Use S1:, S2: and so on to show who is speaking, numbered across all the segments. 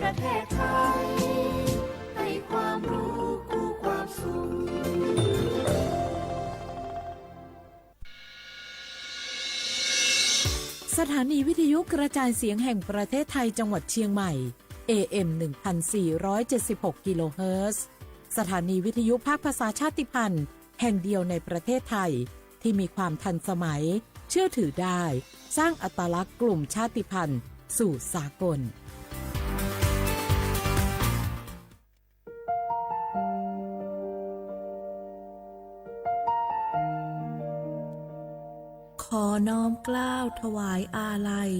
S1: ประเทศไทยให้ความรู้คู่ความสุข
S2: สถานีวิทยุกระจายเสียงแห่งประเทศไทยจังหวัดเชียงใหม่ AM 1476 กิโลเฮิรตซ์สถานีวิทยุภาคภาษาชาติพันธุ์แห่งเดียวในประเทศไทยที่มีความทันสมัยเชื่อถือได้สร้างอัตลักษณ์กลุ่มชาติพันธุ์สู่สากลขอน้อมเกล้าถวายอาลัย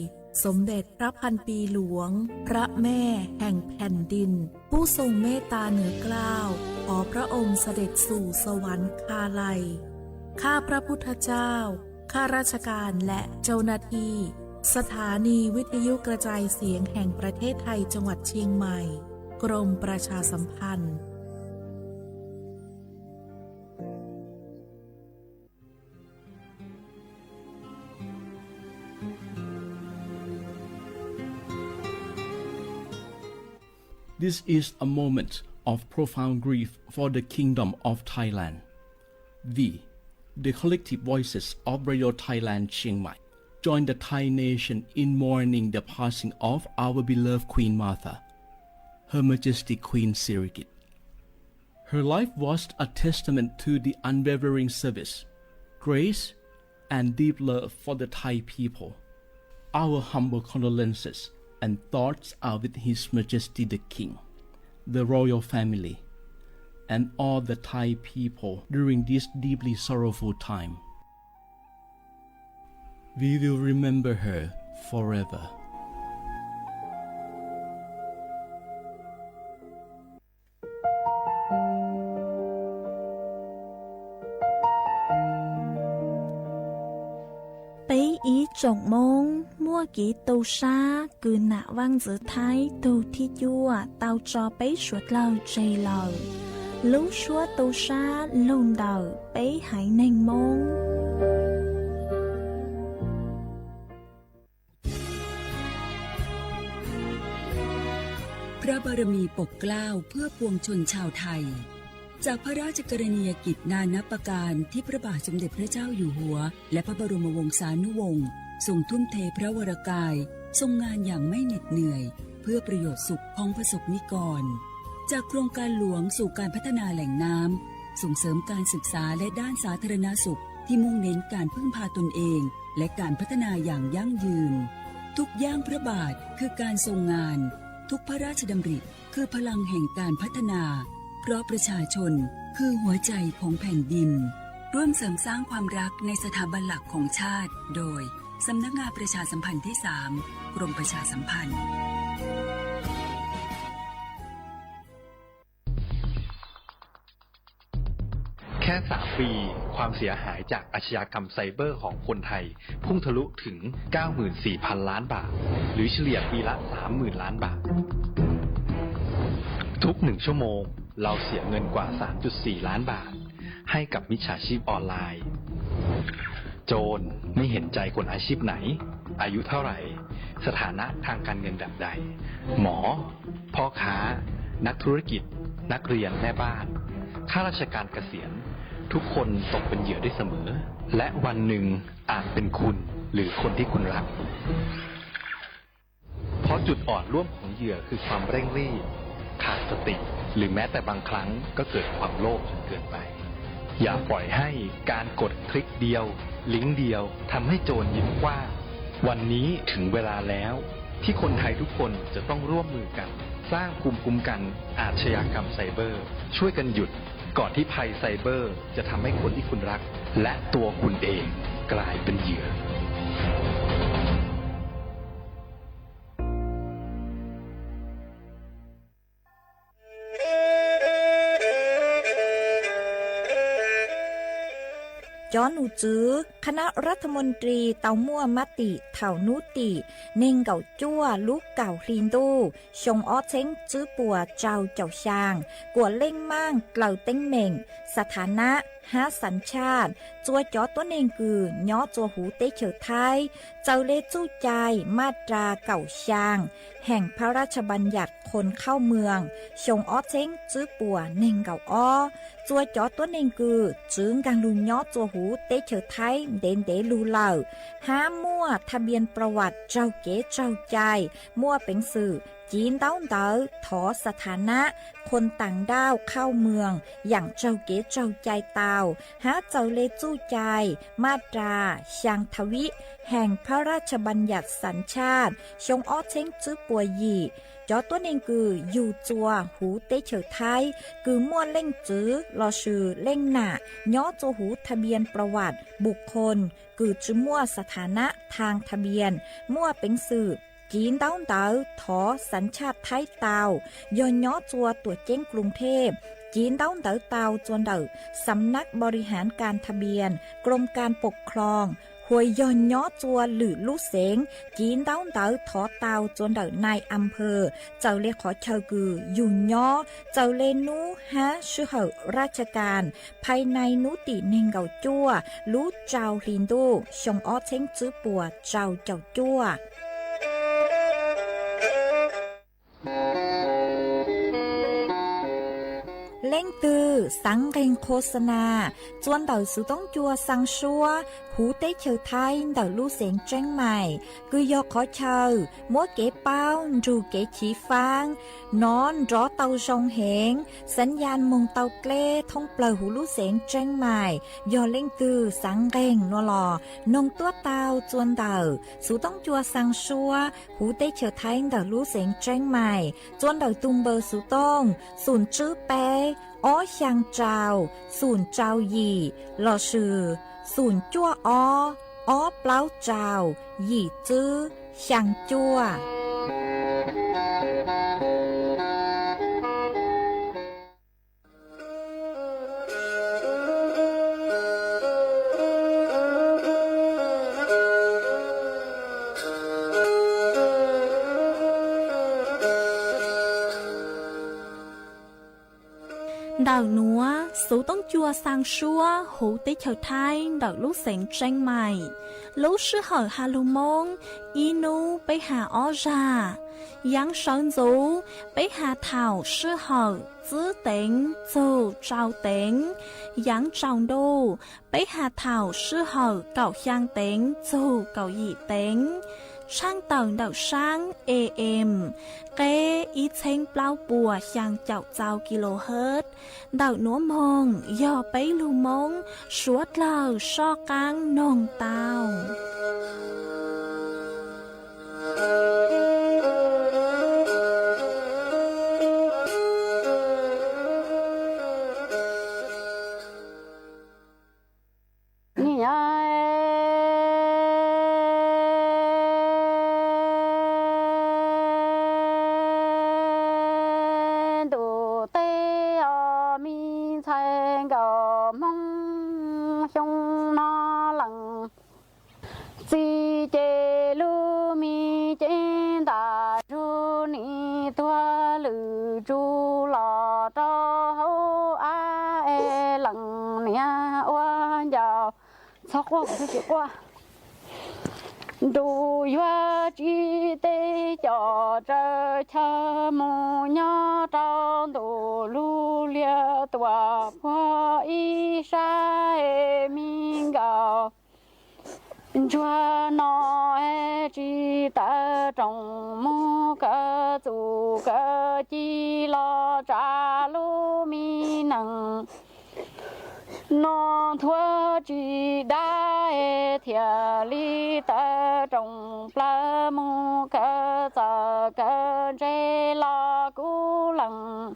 S2: สมเด็จพระพันปีหลวงพระแม่แห่งแผ่นดินผู้ทรงเมตตาเหนือเกล้าขอพระองค์เสด็จสู่สวรรคาลัยข้าพระพุทธเจ้าข้าราชการและเจ้าหน้าที่สถานีวิทยุกระจายเสียงแห่งประเทศไทยจังหวัดเชียงใหม่กรมประชาสัมพันธ์
S3: This is a moment of profound grief for the Kingdom of Thailand. We, the collective voices of Radio Thailand Chiang Mai, join the Thai nation in mourning the passing of our beloved Queen Martha, Her Majesty Queen Sirikit. Her life was a testament to the unwavering service, grace, and deep love for the Thai people. Our humble condolences and thoughts are with His Majesty the King, the royal family, and all the Thai people during this deeply sorrowful time. We will remember her forever.
S4: Bấy ý trọng mong mua kỹ tàu xa cứ nạ vang giữa thái tàu thi chua tàu cho bấy suốt lâu chây lâu lúc suốt tàu xa lùn đầu bấy hãy nành mong
S5: พระบารมีปกเกล้าเพื่อปวงชนชาวไทยจากพระราชกรณียกิจนานับประการที่พระบาทสมเด็จพระเจ้าอยู่หัวและพระบรมวงศานุวงศ์ทรงทุ่มเทพระวรกายทรงงานอย่างไม่เหน็ดเหนื่อยเพื่อประโยชน์สุขของประสบนิกรจากโครงการหลวงสู่การพัฒนาแหล่งน้ำส่งเสริมการศึกษาและด้านสาธารณสุขที่มุ่งเน้นการพึ่งพาตนเองและการพัฒนาอย่างยั่งยืนทุกย่างพระบาทคือการทรงงานทุกพระราชดำริคือพลังแห่งการพัฒนาเพราะประชาชนคือหัวใจของแผ่นดินร่วมเสริมสร้างความรักในสถาบันหลักของชาติโดยสำนักงานประชาสัมพันธ์ที่ 3 กรมประชาสัมพันธ์
S6: แค่3 ปีความเสียหายจากอาชญากรรมไซเบอร์ของคนไทยพุ่งทะลุถึง 94,000 ล้านบาทหรือเฉลี่ยปีละ 30,000 ล้านบาททุก1 ชั่วโมงเราเสียเงินกว่า 3.4 ล้านบาทให้กับมิจฉาชีพออนไลน์โจรไม่เห็นใจคนอาชีพไหนอายุเท่าไหร่สถานะทางการเงินแบบใดหมอพ่อค้านักธุรกิจนักเรียนแม่บ้านข้าราชการเกษียณทุกคนตกเป็นเหยื่อได้เสมอและวันหนึ่งอาจเป็นคุณหรือคนที่คุณรักเพราะจุดอ่อนร่วมของเหยื่อคือความเร่งรีบขาดสติหรือแม้แต่บางครั้งก็เกิดความโลภจนเกินไปอย่าปล่อยให้การกดคลิกเดียวลิงก์เดียวทำให้โจรยิ้มกว้างวันนี้ถึงเวลาแล้วที่คนไทยทุกคนจะต้องร่วมมือกันสร้างภูมิคุ้มกันอาชญากรรมไซเบอร์ช่วยกันหยุดก่อนที่ภัยไซเบอร์จะทำให้คนที่คุณรักและตัวคุณเองกลายเป็นเหยื่อ
S4: จอนูจื้อคณะรัฐมนตรีเตามั่วมติเถานุติเน่งเก่าจั่วลูกเก่าคลีนตู้ชงอ้อเช้งจื้อปัวเจ้าเจ้าชางกัวเล่งมั่งเกล่าเต้งเหม่งสถานะ หาสัญชาติจัวจอตัวเองคือย้อจัวหูเตเฉอไทยเจ้าเลจู้ใจมาตราเก่าช่างแห่งพระราชบัญญัติคนเข้าเมืองชงอ้อเช้งจื้อปัวเน่งเก่าอ้อจัวจอตัวเองคือจึงกังลุนย้อจัวหูเตเฉอไทยเด่นเดลูเหล่าหามั่วทะเบียนประวัติเจ้าเก๋เจ้าใจมั่วเป็นสื่อจีนเต้าเต๋อถอสถานะคนต่างด้าวเข้าเมืองอย่างเจ้าเก๋เจ้าใจเตาหาเจ้าเลจู้ใจมาตราช่างทวิแห่งพระราชบัญญัติสัญชาติชงอ้อเช้งจื้อปัวหยี่จอตัวเองคืออยู่จัวหูเตเฉอไทยคือมั่วเล่งจื้อรอชื่อเล่งหน้าย้อจัวหูทะเบียนประวัติบุคคลคือจื้อมั่วสถานะทางทะเบียนมั่วเป็นสื่อจีนเต้าเต๋อถอสัญชาติไทยเตาย้อนย้อจัวตัวเจ้งกรุงเทพจีนเต้าเต๋อเตาจวนเต๋อสำนักบริหารการทะเบียนกรมการปกครองหวยย้อนย้อจัวหรือลู่เสงจีนเต้าเต๋อถอเตาจวนเต๋อนายอำเภอเจ้าเลขอเชอกือยุ่นย้อเจ้าเลนูฮะชื่อเหอราชการภายในนุติเนงเกาจัวรู้เจ้าลินดูชงอ้อเช้งจื้อปัวเจ้าจัวเล่งตือสังเรงโฆษณาจวนเต่าสุต้องจัวสังชัวหูเต้เชอไทยเต่าลู่เสียงแจ้งใหม่คือยอขอเชอมัวเก๋เป้าจูเก๋ฉีฟางนอนรอเต่าจงเหงสัญญาณมงเต่าเกล้ท่องเปล่าหูลู่เสียงแจ้งใหม่ยอเล่งตือสังเรงนัวหลอนงตัวเต่าจวนเต่าสุต้องจัวสังชัวหูเต้เชอไทยเต่าลู่เสียงแจ้งใหม่จวนเต่าตุงเบอร์สุต้องศูนย์จื้อเป้อ้อช่างเจ้าศูนย์เจ้าหยี่หล่อชื่อศูนย์จั่วอ้อเปล่าเจ้าหยี่จื้อช่างจั่วดาวนัวสูต้องจัวสังชัวหูติเฉาไทยดาวลูกเสียงแจ้งใหม่ลูกชื่อเหอฮาลูมงอีนูไปหาอ้อจายังสอนจูไปหาเถ่าชื่อเหอจื้อเต็งจูเจ้าเต็งยังจองดูไปหาเถ่าชื่อเหอเก่าช่างเต็งจูเก่าหยี่เต็งช่างเต่าดาวช่างAM เกอีเชงเปล่าปัวช่างเจ้ากิโลเฮิรตซ์ดาวนัวมงย่อไปลูมงสวดเหล่าชอกังนองเต้า
S7: đủ hoa chi tê cho trời cha mồ nhớ trong đủ lu lia tòa hoa y sa min gạo chúa nó chi ta trong mô cả chủ cả chi lo trả lu mi nằng non thua chỉ đã thiệt lý ta trong pla mô cả giờ cả dễ lo cú lăng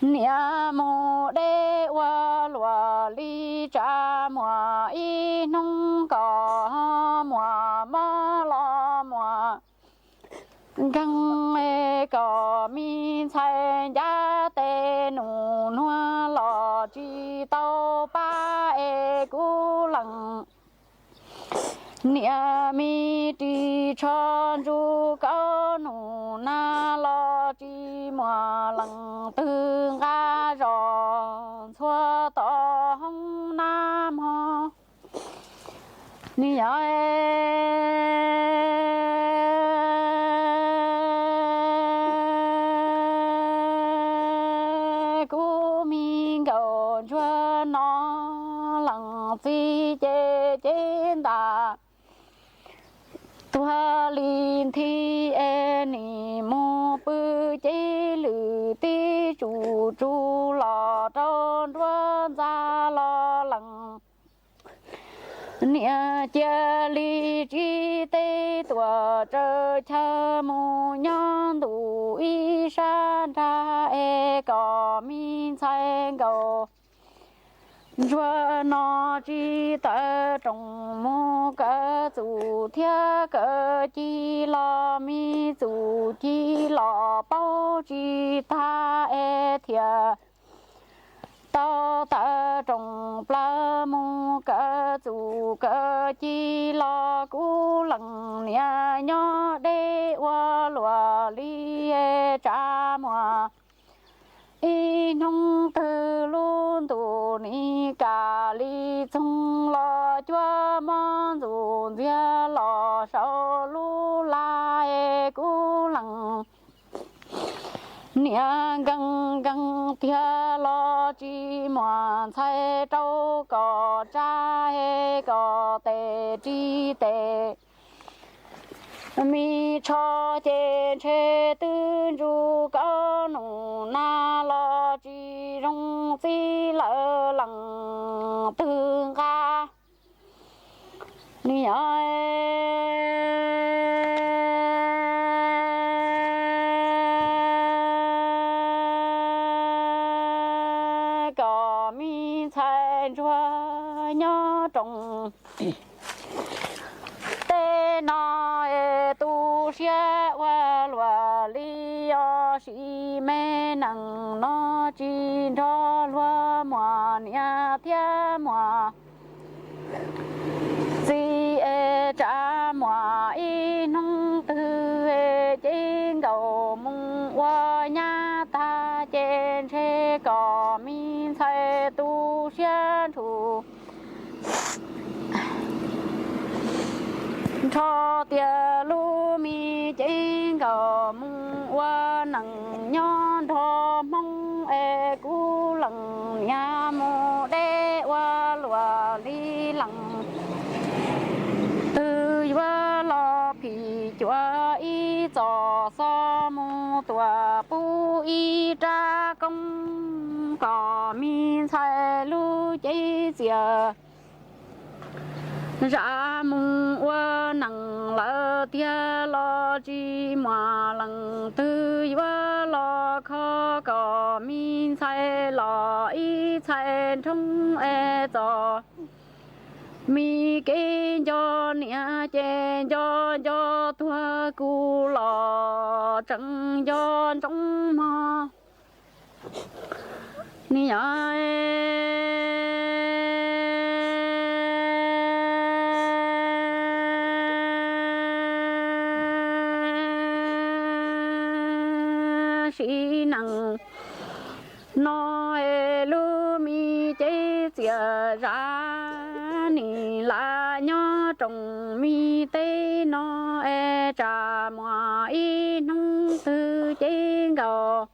S7: nia mô đê qua lúa lý cha mùa y nông cỏ mùa mơ lo mùa găng có mi chạy giá tê nụ nua lò chi tàu ba cú lăng nia mi đi cho du cao nụ na lò chi mùa lăng tư ga rò xua tỏ hông nam ho ni nhỏ cô mình cầu cho nó lăng chi chế chế ta tua linh thi ni mô bư chế lử ti chủ chủ lò tròn đoan ra lo lăng nia chia li chi tê tua trơ cha mô nhân đủ y san ra có min sai cầu chúa nó chỉ ta trong mô cả chủ thiên cả chỉ lo mi chủ chỉ lo bao chỉ ta thiệt tao ta trong pla mô cả chủ cả chỉ lo cú lăng nia nhỏ đê qua lúa li cha mùa y nông từ luôn tụ ni cả li chung lo chúa mong dù dia lo sau lu la cú lăng nia găng găng tia lo chi mòn thay trâu cò cha cò tê chi tê mi cho trên chế tư ru cao nụ na lo chi rong chi lỡ lằng tương ga ni có mi thay chúa nhỏ trồng tê na tu xe qua lúa li o si mê nằng nó chi cho lúa mùa nia thiên mùa si cha mùa y nông tư trên cầu mông qua nhà ta trên xe có mi thay tu xe thủ cho tia lu mi trên cầu mông qua nằng nhon thọ mong cú lằng nhà mô đê qua lúa li lằng từ qua lo phi chúa y cho sa mô tua pu y cha công có mi sai lu chế xìa ra mùng qua nằng lỡ tia lo chi mà lằng tư qua lo khó có min sai lo y sai trong cho mi kê cho nia chê cho thua cu lo chẳng cho trong mò ni si nằng nói lu mi chế xìa ra ni la nhỏ trong mi tê nó trà mùa y nông tư chế gò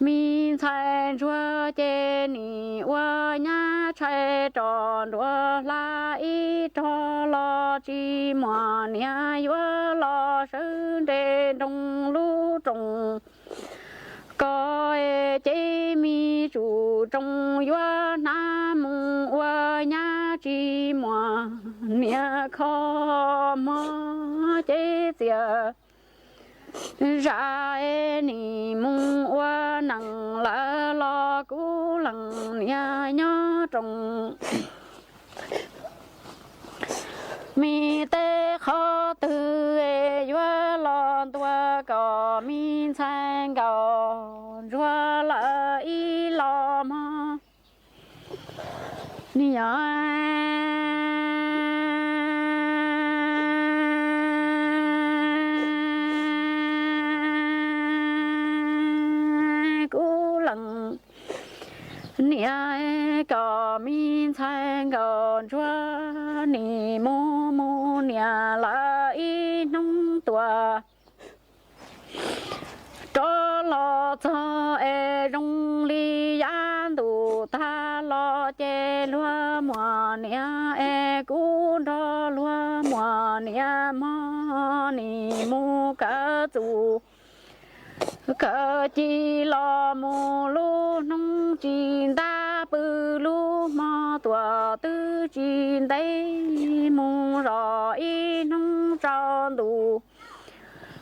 S7: mi sai chúa chế ni qua nhà chạy tròn đua la y cho lo chi mùa nia qua lo sơn đê trong lũ trồng có chế mi chủ trong yua nam mùng qua nhà chi mùa nia khó mò chế xìa ra ni mùng qua nằng la lo cú lằng nia nhỏ trong mi tê khó tư yua lon tua có min sang cầu rua la y lo ma ni nia có min thành có chúa ni mô mô nia là y nông tua cho lo cho e rong li yan tu ta lo che lúa mùa nia e cú đó lúa mùa nia mò ni mu cả tu cả chi lo mù lu nông chín ta bự lu mò tua tư chín đây mù rõ y nông tròn đủ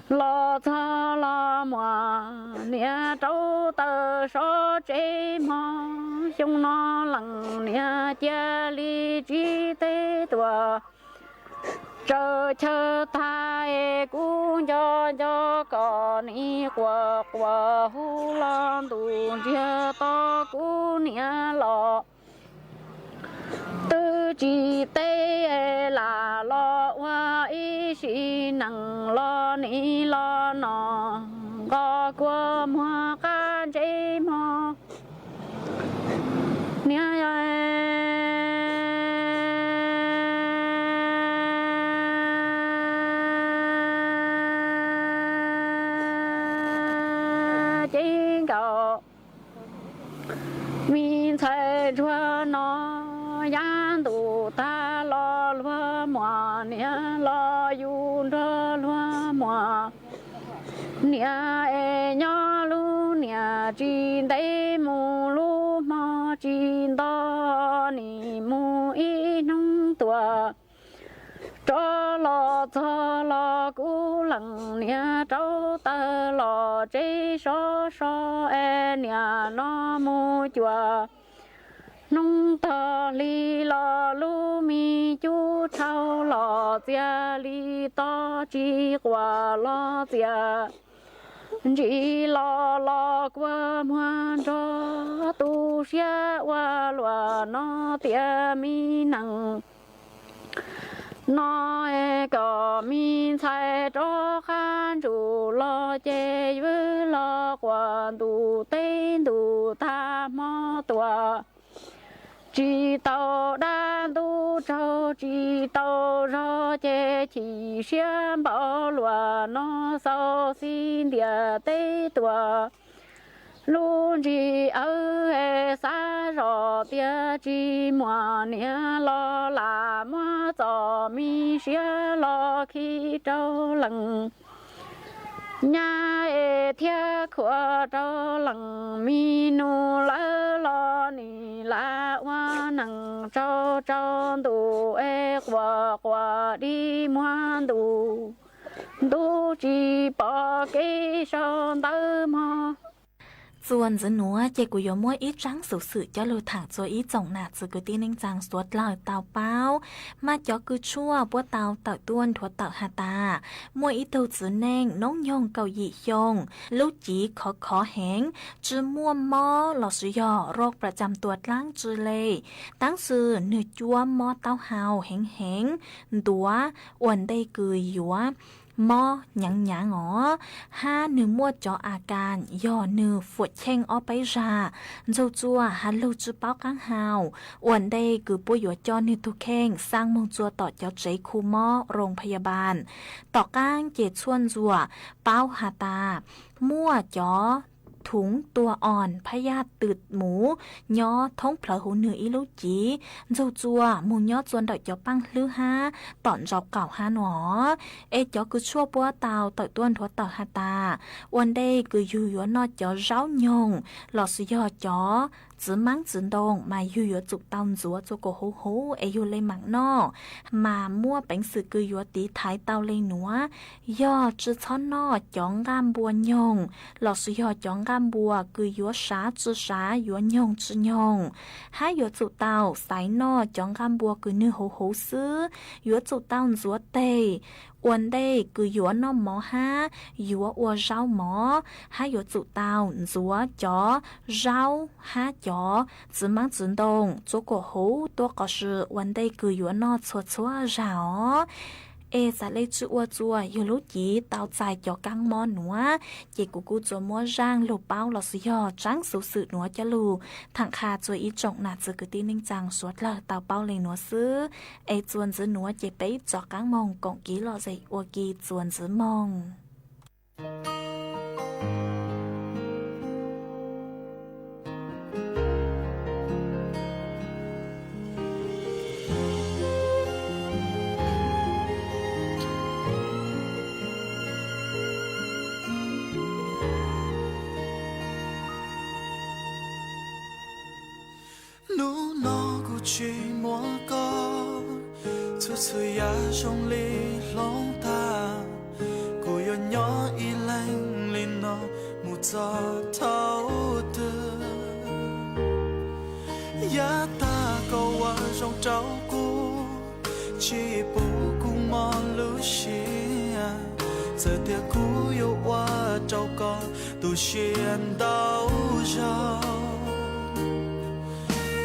S7: lo cho lo mùa nia trâu tơ so chế mò chúng nó lằng nia chia ly chi tế tua chờ tai cũng cho con đi qua hu lan tu chia to cũng nia lo tư chỉ tế là lo hoa ý chỉ năng lo ni lo nọ có qua mua can chế mò chính cầu min thay chúa nó yan tu ta lo lúa mùa nia lo yun cho lúa mùa nia e nhỏ lu nia chín đây mù lu mò chín đó ni mù y nông tua cho lo cú lằng nia trâu ta lo chế so e nia nó mu chùa nông ta li lo lu mi chú trâu lo tia li to chi qua lo tia chỉ lo qua muôn cho tu xia qua loa nó tia mi năng nó có mi sai cho khăn chủ lo chế với lo quan tu tên tu ta mò tua chỉ tàu đan tu trâu chỉ tàu cho chế chỉ xem bảo loa nó sau xin địa tế tua luôn chỉ ở xa rõ tia chỉ mùa nia lo là mùa gió mi xia lo khi trâu lằng nhà thiê khua trâu lằng mi nu lo ni la hoa nằng trâu tu qua đi muan tu chỉ bỏ cái son tơ mò
S4: ส่วนจะหนัวเจกุยมัวอีจังสุสื่อจะลูถังจัวอีจ่องหนาจือกุตีนิงจังสวดลอยเตาเป้ามาจอกุชั่วปัวเตาเต่าต้วนถั่วเต่าหาตามัวอีเตาจือแนงน้องยงเกาหยี่ยงลูกจีขอแหงจือมัวมอหลอสุยอโรคประจำตัวล้างจือเลยตั้งซื่อเนื้อจัวมอเต้าเฮาแหงตัวอ้วนได้กือหยัวมอหยังอ๋อห้าเนื้อมัวจออาการย่อเนื้อฝุดเช่งออไปราเจ้าจัวฮัลโหลจือเป้ากังเฮาอ้วนได้กือปุยหยัวจอเนื้อทุกแข้งสร้างมงจัวต่อเจ้าใจคูมอโรงพยาบาลต่อก้างเจดชวนจัวเป้าหาตามั่วจอถุงตัวอ่อนพยาธิตืดหมูย้อท้องเผลอหูเหนืออีลูกจีเจ้าจัวหมูย้อจวนดอกยอปังลือฮาตอนจอบเก่าฮาหนอจอคือชั่วปัวเตาต่อยต้วนทัวเต่าฮาตาวันเดคืออยู่ยัวนอจอเจ้ายงหลอดสุยอจอจื้อมั่งจื้อดงมาอยู่ยัวจุกตอนจัวจุกโกโหอยู่เลยหมังนอมามั่วเป็นสื่อคือยัวตีท้ายเตาเลยหนัวยอจื้อช้อนนอจองกามบัวยงหลอดสุยอจองกามบัวคือยัวสาจื้อสายัวยงจื้อยงให้ยัวจุกเตาสายนอจองกามบัวคือเนื้อโหซื้อยัวจุกเตาจัวเตวันได้คือยัวนอมหมอห้ายัวอัวเจ้าหมอให้ยัวจุเตาจัวจ๋อเจ้าห้าจ๋อจื้อมั่งจื้อดงจุกโกโหตัวก็是วันได้คือยัวนอชัวเจ้า sẽ lấy chua chua yêu lúc gì tao xài cho căng món nữa chị cụ cho mua rang lục bao là sự do trắng sự nữa cho lù thằng kha cho ý trọng nạt sự cứ tin ninh rằng suốt là tao bao lên nữa xứ chuồn giữ nữa chị bé cho căng mong cộng ký lo dậy ô kỳ chuồn giữ mong
S8: nụ nó của chỉ mua có chút suy ya trong ly long ta của yo nhỏ y lanh lên nó một gió thấu từ ya ta câu qua trong trâu cu chỉ bù cùng mò lưu xia giờ tia cú yêu qua trâu con tu xuyên đau giàu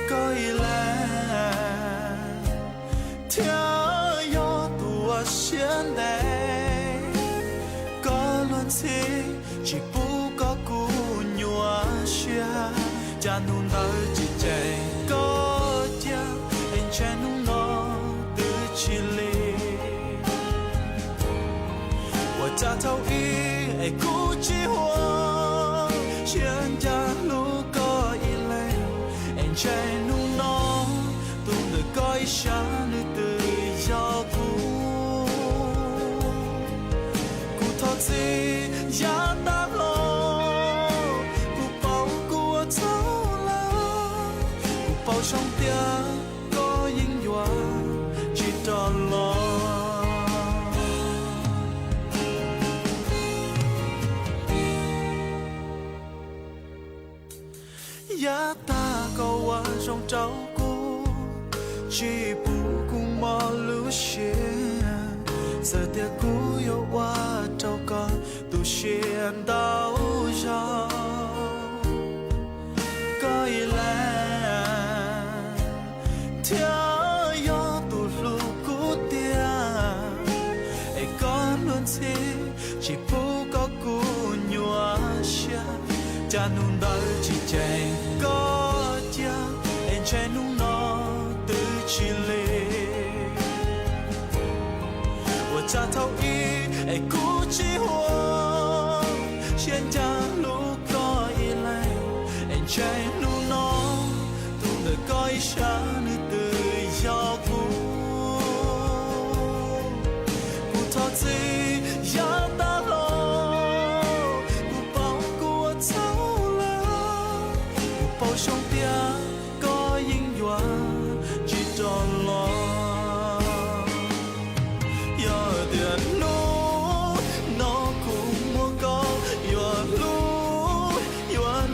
S8: coi là theo yo tua xiên đây có luôn gì chỉ bu có cú nhua xia cha nung đời chỉ chạy có cha anh cha nung nó từ chỉ li và cha thâu y ai cú chỉ hoa xiên cha lu có y lên anh cha nung nó tung được coi sáng nữ từ do cú thọ gì giá ta lo cú bao cú thấu la cú bao trong tia có yên dọa chỉ tròn lo giá ta câu qua trong trâu cũ chỉ bù cùng mò lưu xuyên giờ tia cũ yêu qua trâu con tu xuyên đau gió coi là theo gió tu lu cũ tia ai có luôn gì chỉ bù có cũ nhua xia cha nung đời chỉ chạy có cha anh chạy nung nó từ chỉ lệ và cha thâu y ai cú chỉ hoa trên cha lúc có y lại anh chạy nung nó tu đời coi sáng nữ từ do cú thọ gì giá ta lo trong tia có yên dọa chỉ tròn lo giờ tiền nó cũng mua có giờ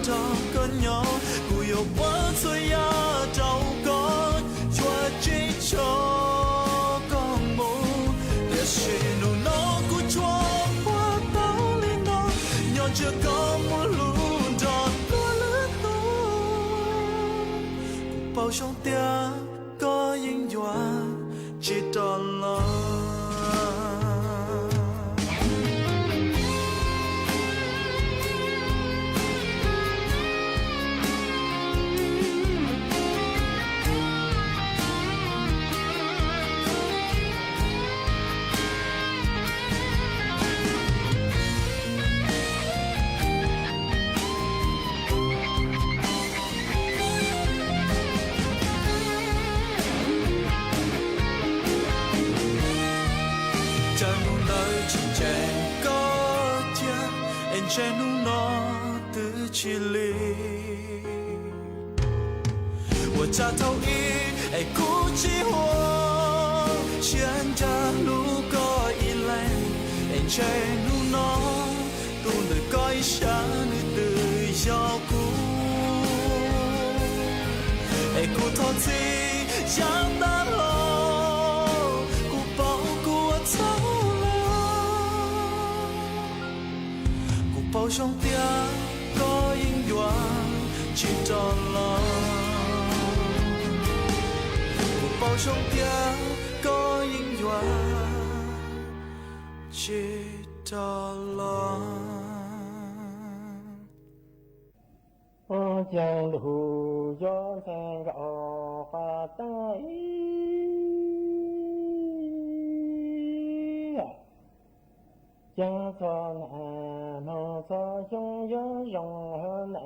S8: trong con nhỏ của yêu quá rồi ya trâu con cho chỉ cho con mù để xin nụ nó của cho qua tao lên nó nhỏ chưa có một luôn tròn bao trong tia có yên dọa chỉ tròn lo che nung nó từ chỉ li và cha thâu y ai cú chỉ hoa trên cha lu có y lên anh che nung nó tu đời coi sáng nữ từ do cú ai cú thọ gì giá ta lo cú bao cú thấu bao trong tia có yên dọa chỉ tròn lo bao trong tia có yên dọa chỉ cho lo
S9: chẳng đủ cho thành gạo và tay chẳng cho nè mong cho chúng nhớ rộng hơn nè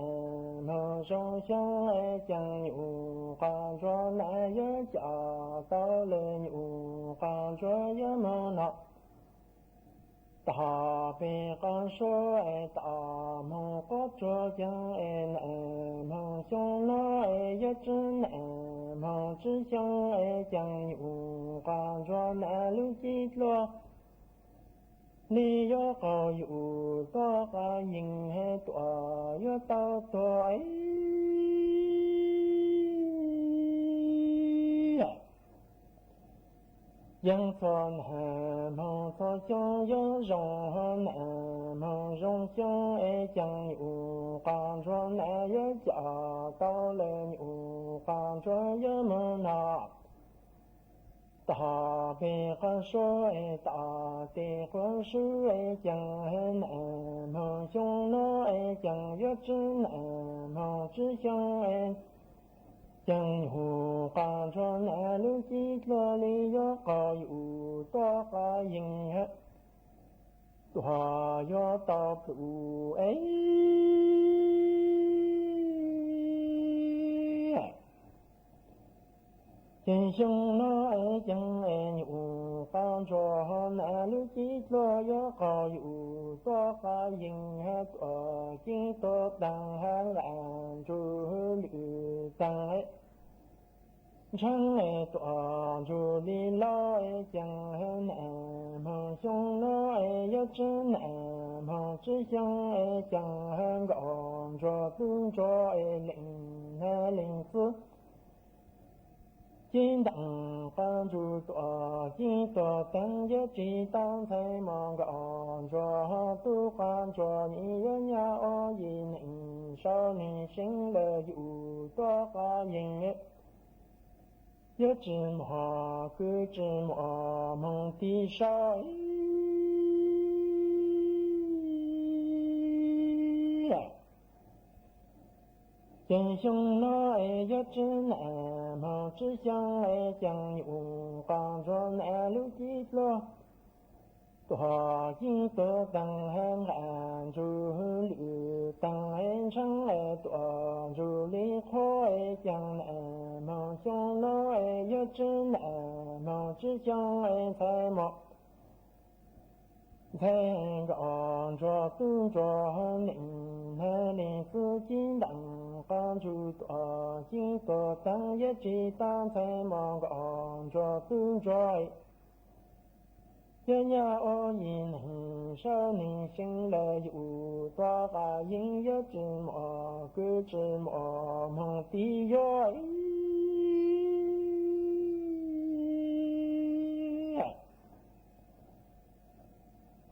S9: mong sông sông ấy chẳng nhủ quan cho nè nhớ cho tao lên nhủ quan cho nhớ mong nọ ta bị con số ấy ta mong có cho chẳng ấy nè mong sông nó ấy nhớ chân nè mong chỉ sông ấy chẳng nhủ quan cho nè lưu chi lo ni yo có yu có cả nhìn hết tua yo tao tua ấy dân son hà mong so cho yo rong hơn à mong rong cho ấy chẳng yu con cho nè yo cho tao lên yu con cho yo mơ nọ ta bị con số ấy ta thì con số ấy chẳng hơn mong chúng nó ấy chẳng biết chân mong chỉ chẳng ấy chẳng hồ con cho nè lúc chỉ lo lý do có yu to có hình hết hòa do ta phụ ấy chân sông nó ấy chẳng ấy nhủ con cho nè lúc chỉ lo do có yu to có hình hết ở chính tốt đằng hàng làng chú lự tăng ấy chẳng ấy tỏa chú đi lo ấy chẳng hơn nè mong sông nó ấy nhớ chân nè mong chỉ chẳng ấy chẳng hơn gọn cho tương cho ấy lệnh nè lệnh phước chính đẳng con chú tỏa chính tỏa tăng giá trị tăng thay mong gọn cho tu quan cho nhị nhà ô gì nịnh sau này sinh lời dụ tỏa có hình ấy nhớ chữ mò cứ chữ mò mong tí sao chân sông nó ấy nhớ chữ nè mong chữ chẳng ấy chẳng nhủ con cho nè lúc chỉ lo tòa chính tòa tăng hơn hạn chú lự tăng hơn chẳng ấy tòa chú lý khó ấy chẳng nè mong sông nó ấy nhớ chữ nè mong chữ chẳng ấy thay một thay gọn cho tương cho nịnh hay nịnh cứ chính đẳng con chú tòa chính tòa tăng giá trị tăng thay mong gọn cho tương cho nhớ nhà ô nhìn sao nịnh sinh lời dụ tòa cả hình nhớ chữ mò cứ chữ mò mong tí dối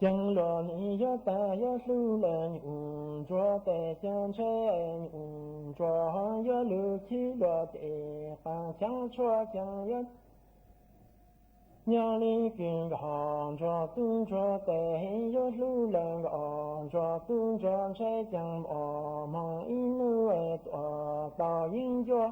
S9: chẳng lo ni yo ta yo lu le nhung cho te chẳng che nhung cho yo lu chi lo te pa chẳng cho chẳng yo nhà li kinh hong cho tu cho te yo lu le hong cho tu cho che chẳng o mong inu e to ta yin yo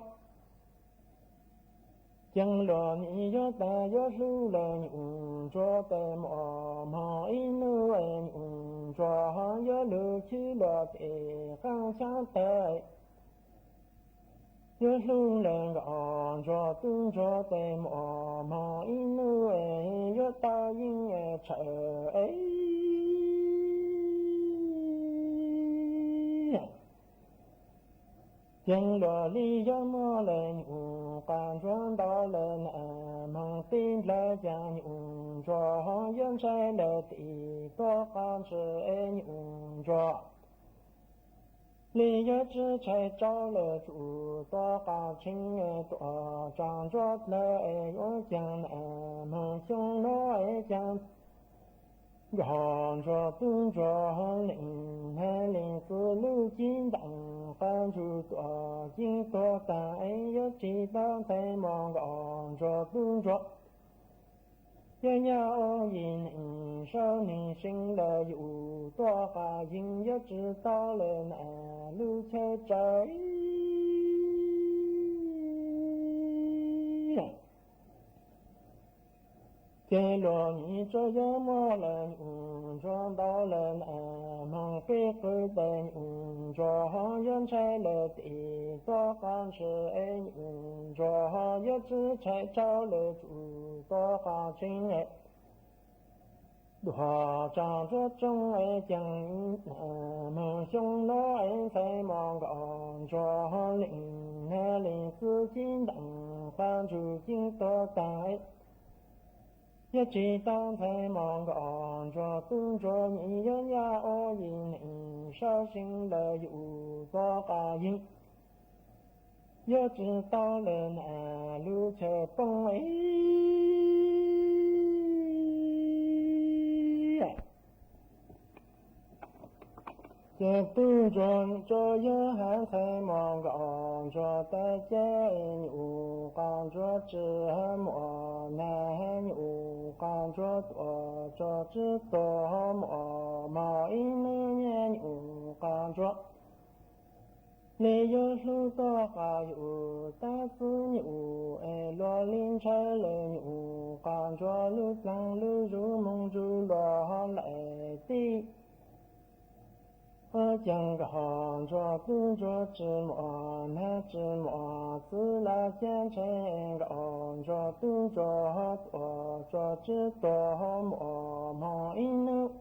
S9: chẳng lo ni yo ta yo lu le nhung cho te mo mo inu e nhung cho yo lu chi lo te khang cha te yo lu le gọn cho tu cho te mo mo inu e yo ta yin e chờ ấy chẳng lo lý do mò lên nhủ quan cho đó lên mong tin lời chẳng nhủ cho dân sai lời tỷ có quan sự e nhủ cho lý do chứ chạy cho lời chủ to cả chính e tỏa chẳng cho lời e yo chẳng mong chung nó e chẳng gọn cho tương cho lệnh hay lệnh cứ lưu chín đẳng con chú tỏa chính tỏa ta ấy nhớ chỉ tăng thay mong gọn cho tương cho 天要因少年生了有多个人也知道了那路才在。天若你这样么人撞到了那梦飞回的撞人才了地多干是撞也只才找了主多干情爱多长着中爱将梦想那爱才忙讲撞领那领自己等翻出经多带一知道才忙个按着动着你人呀我因小心了有个答应也知道了那路才崩也动着这也还才忙个按着大家有感着只么难有感着多着只多么一年有感着你有路多还有但是有罗林车了有感着路上路入梦就落来的我将个行着动着芝麻那芝麻自来建成个行着动着多着只多么一路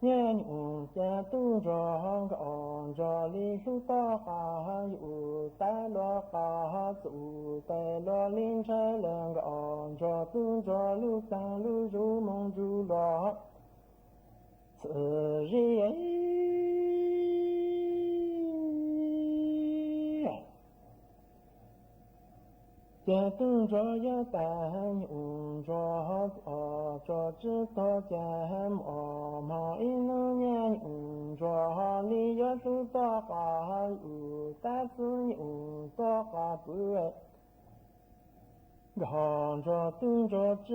S9: 年用家动着个行着里路大还有带落哈走带落林车两个行着动着路上路入梦就落此日这动着也单用着着知道家么一路年用着你也是多哈有但是用多哈不看着动着芝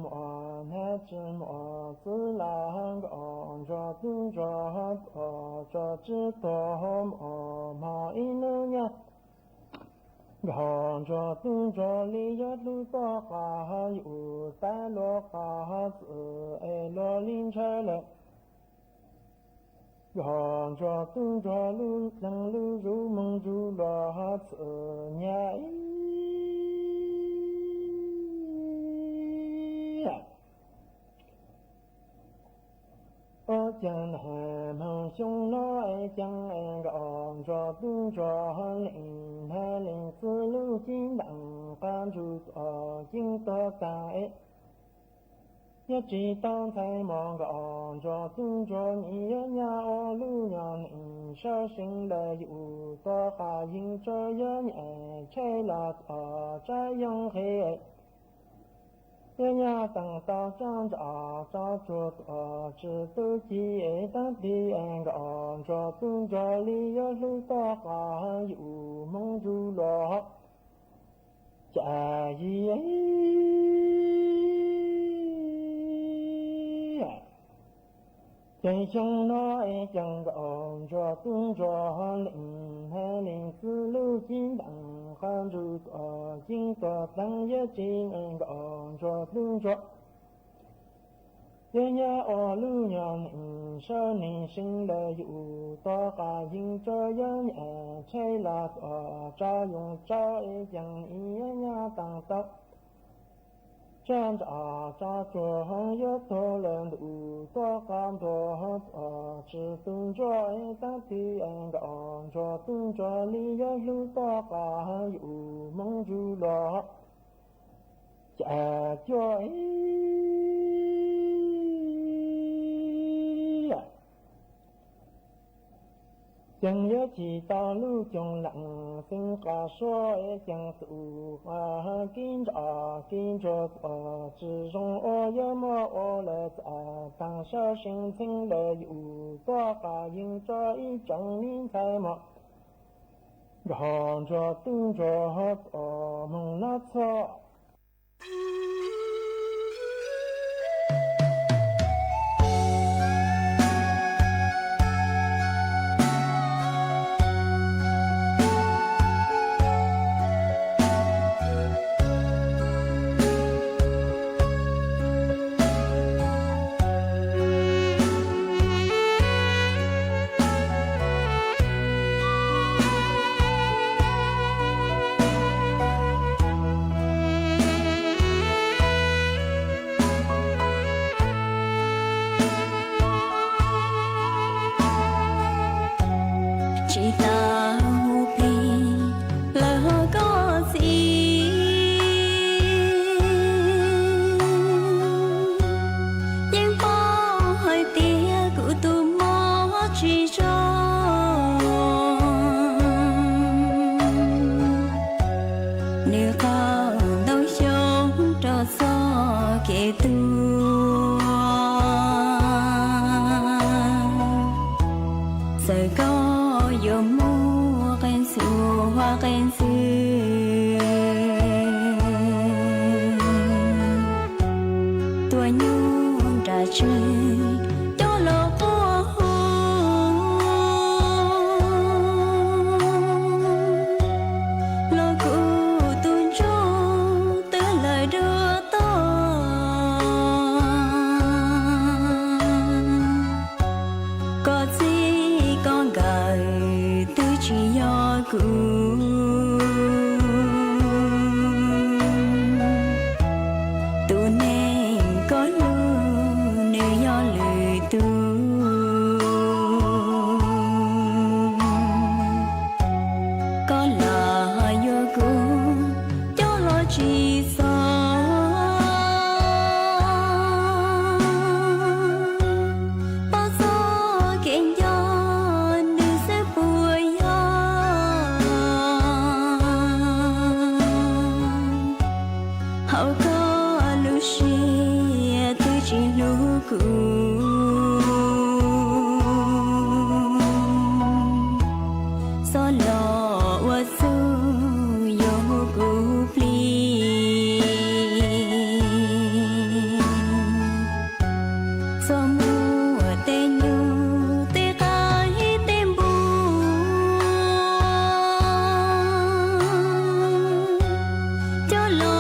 S9: 麻那芝麻自然看着动着着知道么一路年看着动着你也路多哈有带落哈子落林车了看着动着路上路入梦就落哈子年我将那梦想来将个按着动着领子路经当翻出经多带也知道才忙个按着动着你人家我路让你小心了有多哈因这样拆了这样黑人家等到长着着着知道几当地个按着动着里有路多哈有梦就落家一真想来将个按着动着领子路经当看住经多当也经个按着动着人家我路让少年生了有多哈因这样拆了照用照将人家当到站着着也多人路多干多只动着当地个按着动着你也路多哈有梦就落家家将也知道路中人生话说将走话跟着只容我也么我了当小心情了有多哈因这一种人才么看着动着梦那错
S10: giờ có yêu mua khen sự hoa khen sự tuổi nhung đã chơi cho lo qua lo cụ tuôn trôi tới lời đưa có gì con gái từ chỉ do cụ tu nên có luôn nếu do lời tu có là do cụ cho lo chỉ hậu có lúc xưa tôi chỉ lúc cũ gió lọ qua su yêu cũ pli gió mùa tên nhu tê cái tên bu cho lo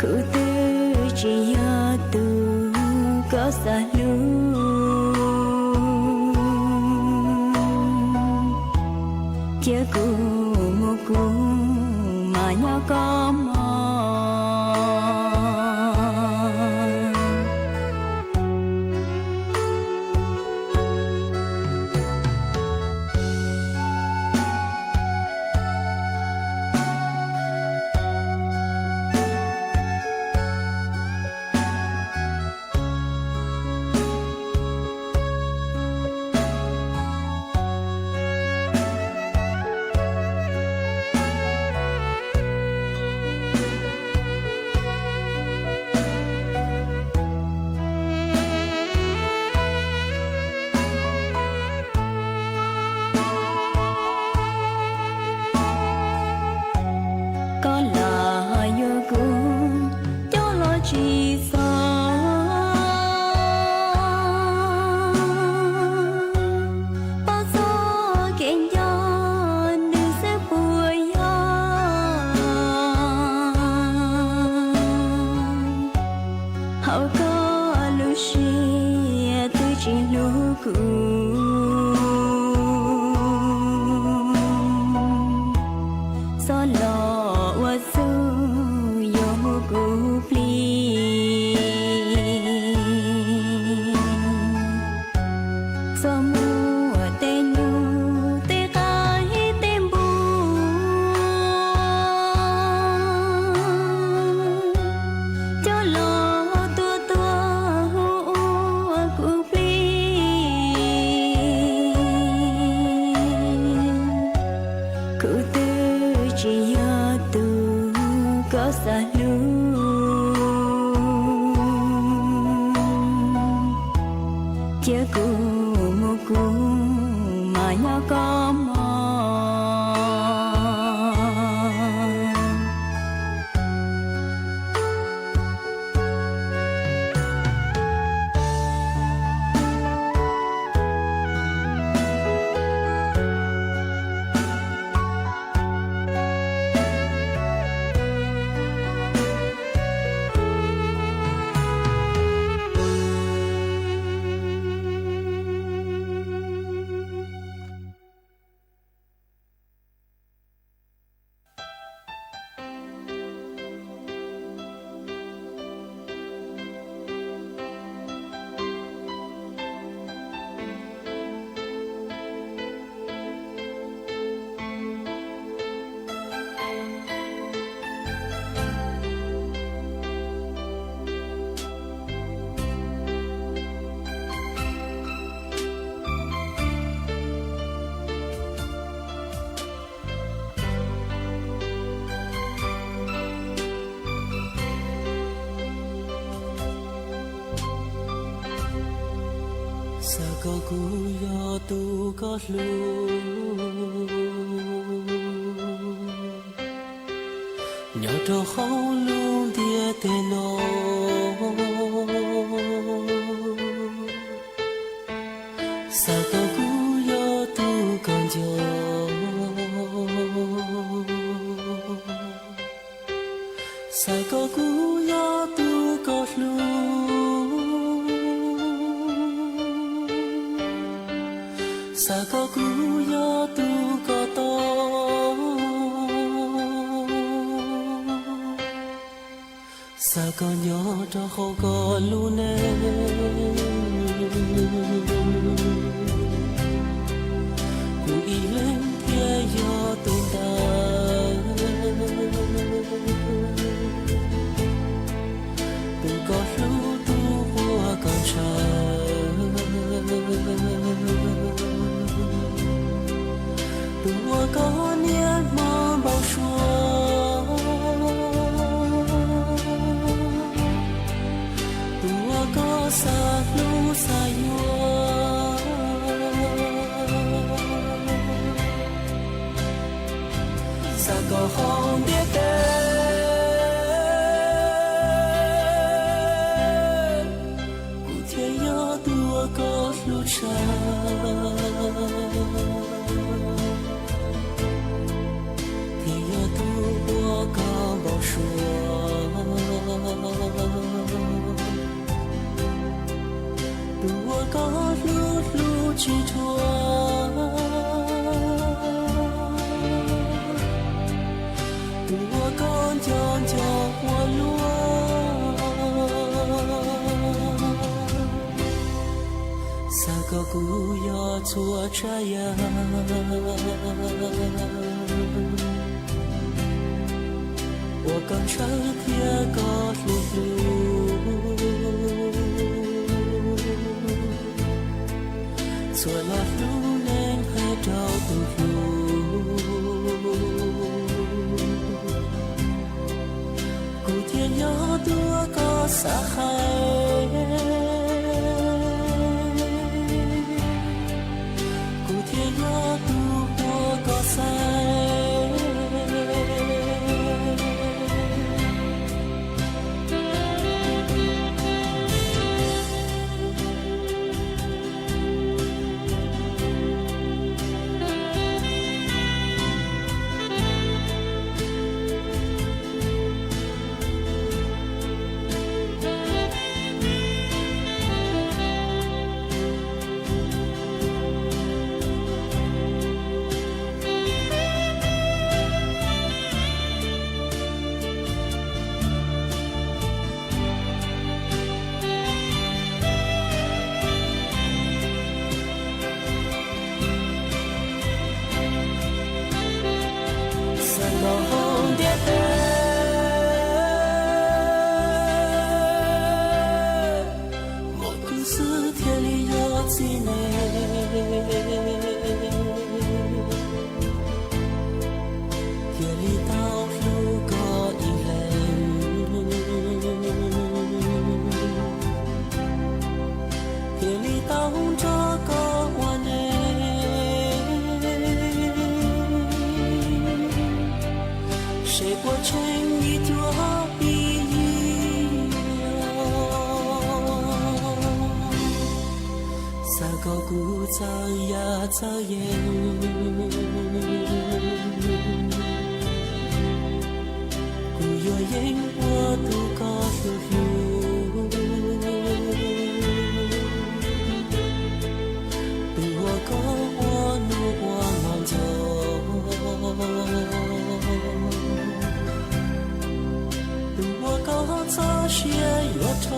S10: cụ tư chỉ do tu có xa lu kia cụ một cụ mà nhau có mò có là yêu cụ cho lo chỉ bao gió kẹn gió đừng sẽ buồn hậu có lúc xưa tôi chỉ lúc cũ gió lọ qua su yêu cũ pli gió mùa tên nhu tê cái tên bu cho lo tua cũ pli cụ tư chỉ do tu có xa lu kia cụ một cụ mà nhau có mò
S11: có cú yo tu có lu nhỏ trò khâu luôn tia tê nó sao có cú yo tu còn gió sao có cú yo tu có lu sao có cú yo tu có to sao có nhỏ cho không có luôn em cú ý lên kia yo tu ta tu có lu tu qua con trời tua có niết mơ bao xua tua có xa lu xa yua xa có không biết tên cụ thể yo tua có lu xa tua có lút lút chỉ thua tua con chọn cho hoa lúa sao có cú yo chua trái ya我刚才也搞路做了路能还找不路古天要多个撒海古天要多个塞早烟，古有烟我都告诉路，对我告我路我忙走，对我告早些有头。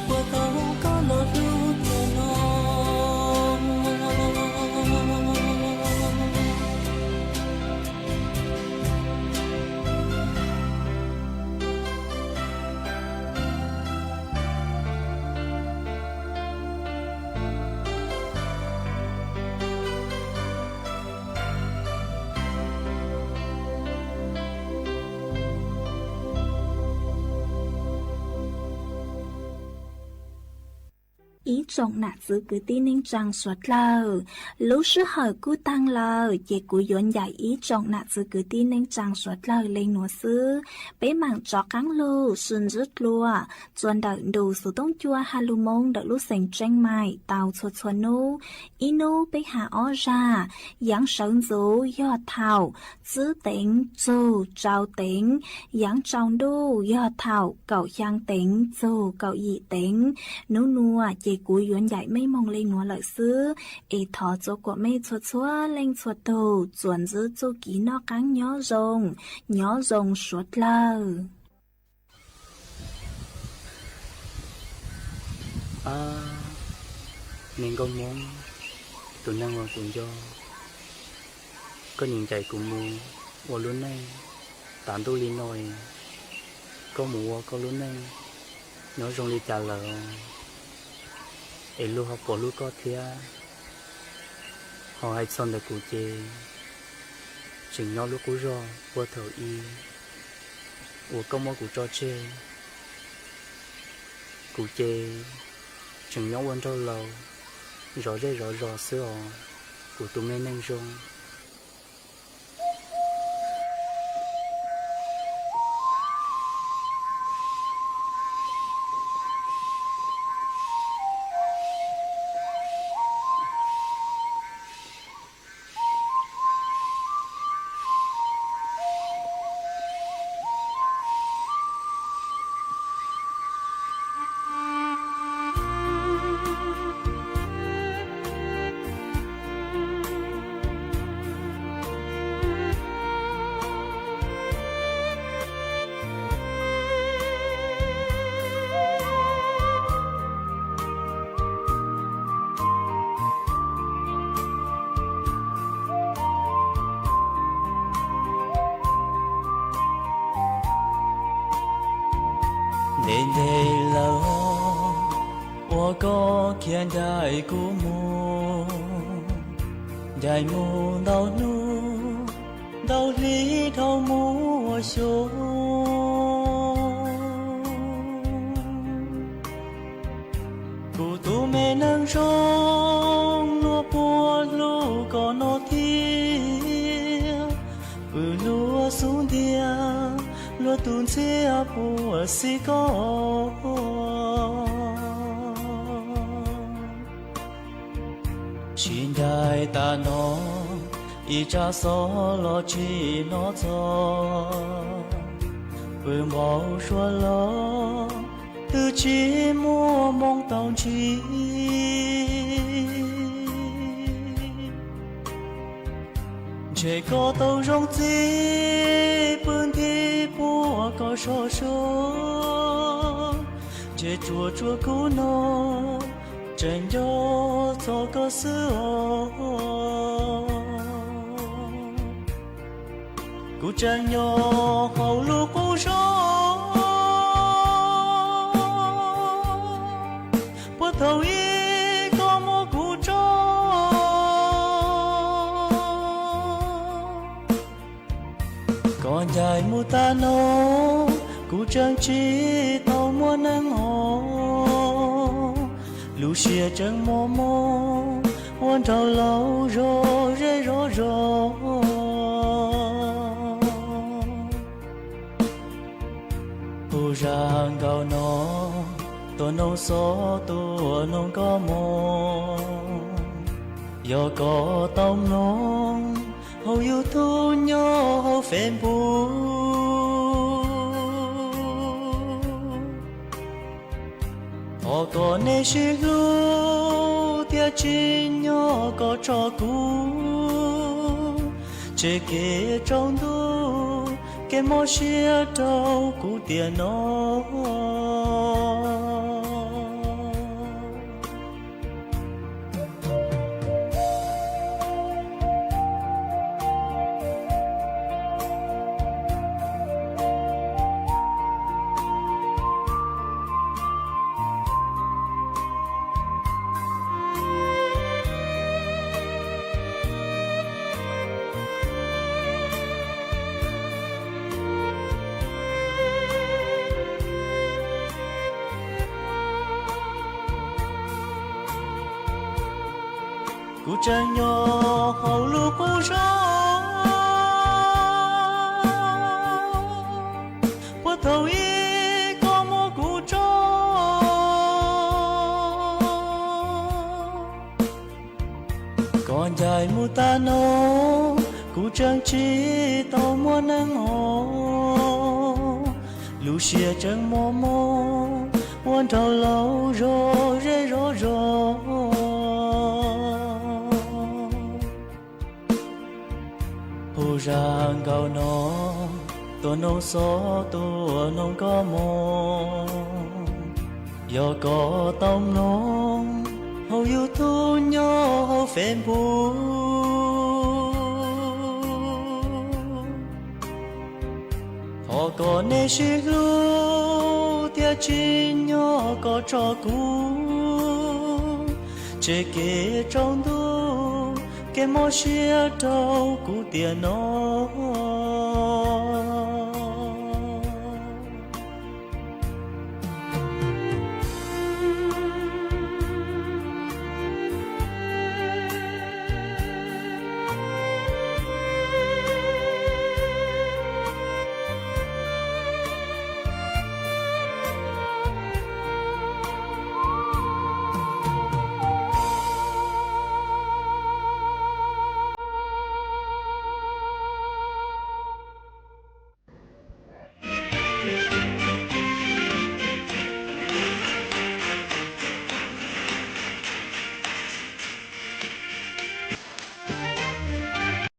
S11: 我都搞了路电
S4: ý trọng nạt giữ cứ tí ninh trăng suốt lâu lúc sư hở cú tăng lâu dễ cú yuan dạy ý trọng nạt giữ cứ tí ninh trăng suốt lâu lên nùa sư bế mạng chó cắn lưu xuân rứt lùa chuẩn đợi đủ số tông chua hà lưu mông đợi lúc sành tranh mài tàu chuột chuột nô ý nô bế hạ ó ra giáng sơn dấu do thảo giữ tính dù trao tính giáng trong đô do thảo cậu giang tính dù cậu dị tính nô nùa dễ cú yuan dạy mấy mong lên nùa lợi sư ý thọ chỗ của mê chuột chúa lên chuột tù chuẩn giữ chỗ ký nó cắn nhỏ rồng suốt lâu
S11: nên con muốn tụi năng vào cùng cho có nhìn chạy cùng mua vào luôn này tạm tôi lên nồi có mua có luôn này nó rong đi trả lời lu học bỏ lu có thia họ hay son được cụ chê chừng nó lúc cú rò qua thở y của công mô cụ cho chê cụ chê chừng nó quên trâu lâu rõ rê rõ xưa của tụi mình nên rong
S12: nên đây là我个现代古木在木道路道里头木修古都没能容落波路个那天不落松点落顿车不是个现代大脑一家所落去哪走不毛说了từ chỉ mua mong tàu chi chỉ có tàu rong chi bươn thi bùa có số số chỉ chùa cũ nó trên gió cho có sữa cũ chân nhỏ hầu lúc cũ số thầu y có một cụ cho còn dài mu ta nô cụ trang trí tàu mua nắng hồ lũ xìa chân mò mò hoàn trào lâu rô rê rô rô cụ ràng gạo nó tôi nông số tôi nông có mồ giờ có tông nông hầu yêu thu nhớ hầu phèn bù họ có nên suy lu tia chi nhớ có cho cũ chỉ kể trong tu cái mô xia trâu cũ tiền nó chẳng nhỏ hậu lúc cô gió bố thầu ý có mô cụ cho còn dài mù ta nô cụ chẳng chỉ tàu mua nắng hồ lũ xìa chẳng mô mô muốn thầu lâu rồi rê rô rô hồ ràng gạo nó tôi nông số tôi nông có mô giờ có tông nông hầu yêu thu nhỏ hầu phèn bù họ có nên suy lu tia chi nhỏ có cho cũ chế kế trong tu cái mô xia trâu cũ tiền nó